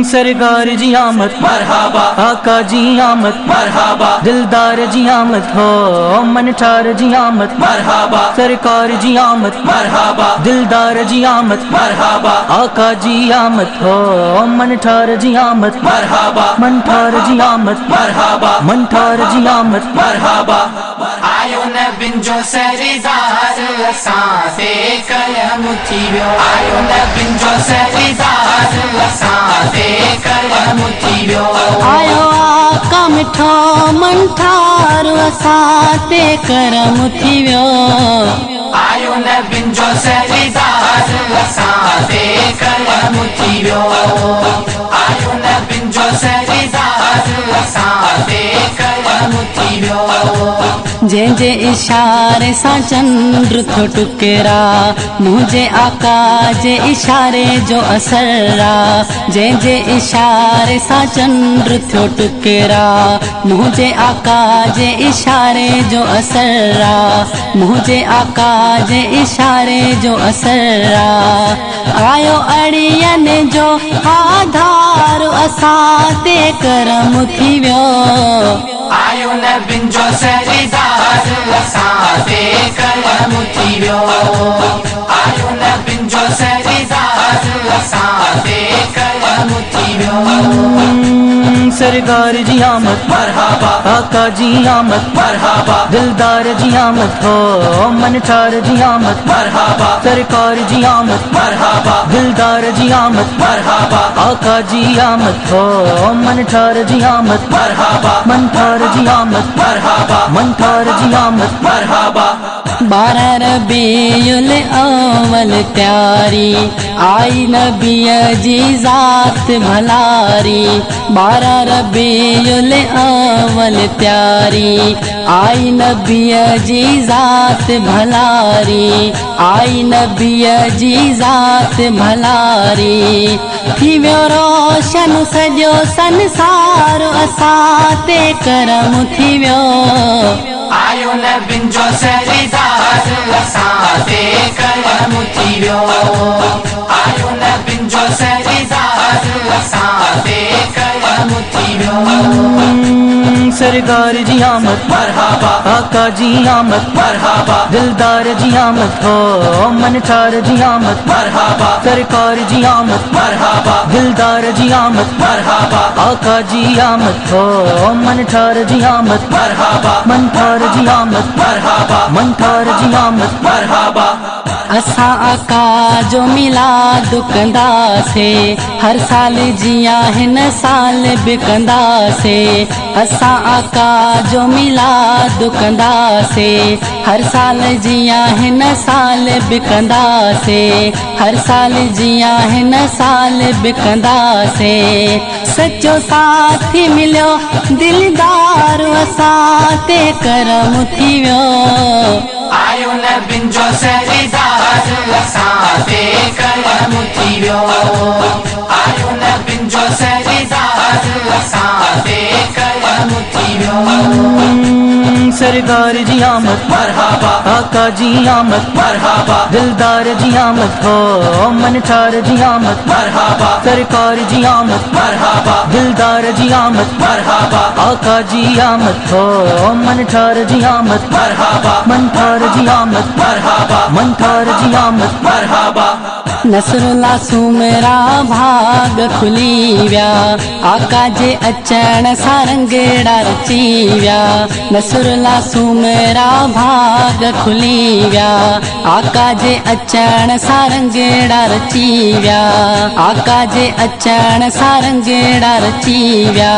सरकार जी आमद मरहबा, आका जी आमद मरहबा, दिलदार जी आमद हो, मनठार जी आमद मरहबा, सरकार जी आमद मरहबा, दिलदार जी आमद मरहबा, आका जी आमद हो, मनठार जी आमद मरहबा, मनठार जी आमद मरहबा, मनठार जी आमद मरहबा। आयो न बिंजो सरीदार असांते कलम थी वियो, आयो न बिंजो सरीदार असांते कलम थी वियो, आयो आका मिठो मनठार असांते करम थी वियो, आयो न बिंजो सरीदार असांते कलम थी वियो, आयो न बिंजो सरीदार असांते कलम थी वियो। जंहिंजे इशारे सां चंद्र थो टुकेरा, मुंहिंजे आका जे इशारे जो असर आ, जंहिंजे इशारे सां चंद्र थियो टुकेरा, मुंहिंजे आका जे इशारे जो असर आ, मुंहिंजे आका जे इशारे जो असर आ। आयो अड़ियनि जो आधार असां ते करम थी वियो, आयो न बिंजो सरीदार असांते कलम थी वियो, आयो न बिंजो सरीदार असांते कलम थी वियो। सरकार जी आमद मरहबा, आका जी आमद मरहबा, दिलदार जी आमद हो, मनठार जी आमद मरहबा, सरकार जी आमद मरहबा, दिलदार जी आमद मरहबा, आका जी आमद हो, मनठार जी आमद मरहबा, मनठार जी आमद मरहबा, मनठार जी आमद मरहबा। 12 रबीउल अव्वल प्यारी आई नबीअ जी ज़ात भलारी, 12 रबीउल अव्वल प्यारी आई नबीअ जी ज़ात भलारी, आई नबीअ जी ज़ात भलारी, थी वियो रोशन सॼो संसार असां ते करम थी वियो, आयो न बिंजो सरीदार असांते कलम थी वियो, आयो न बिंजो सरीदार असांते कलम थी वियो। सरकार जी आमद मरहबा, आका जी आमद मरहबा, दिलदार जी आमद हो, मनठार जी आमद मरहबा, सरकार जी आमद मरहबा, दिलदार जी आमद मरहबा, आका जी आमद हो, मनठार जी आमद मरहबा, मनठार जी आमद मरहबा, मनठार जी आमद मरहबा। असां आका जो मिलाद कंदासीं, हर साल जियां हिन साल बि कंदासीं, असां आका जो मिलाद कंदासीं, हर साल जियां हिन साल बि कंदासीं, हर साल जियां हिन साल बि कंदासीं। सचो साथी मिलियो दिलदार असां ते करम थी वियो, आयो न बिंजो सरीदार असांते कलम थी वियो, आयो न बिंजो सरीदार असांते कलम थी वियो। सरकार जी आमद मरहबा, आका जी आमद मरहबा, दिलदार जी आमद हो, मनठार जी आमद मरहबा, सरकार जी आमद मरहबा, दिलदार जी आमद मरहबा, आका जी आमद हो, मनठार जी आमद मरहबा, मनठार जी आमद मरहबा, मनठार जी आमद मरहबा। नसरुल्ला सुमरा भाग खुली विया, आका जे अचण सां रंगेड़ा रची विया, नसरुल्ला सुमरा भाग खुली विया, आका जे अचण सां रंगेड़ा रची विया, आका जे अचण सां रंगेड़ा रची विया।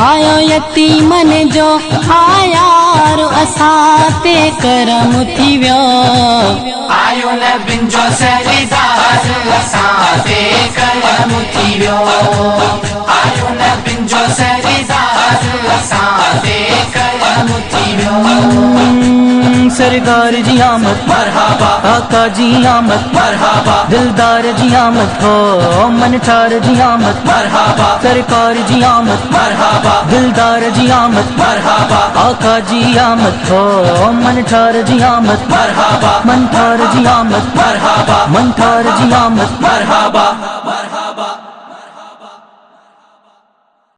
आयो यतीमन जो आयार असां ते करम थी वियो, आयो न बिंजो सरीदार असांते कलम थी वियो, आयो न बिंजो सरीदार असांते कलम थी वियो। सरकार जी आमद मरहबा, आका जी आमद मरहबा, दिलदार जी आमद हो, मनठार जी आमद मरहबा, सरकार जी आमद मरहबा, दिलदार जी आमद मरहबा, आका जी आमद हो, मनठार जी आमद मरहबा, मनठार जी आमद मरहबा, मनठार जी आमद मरहबा।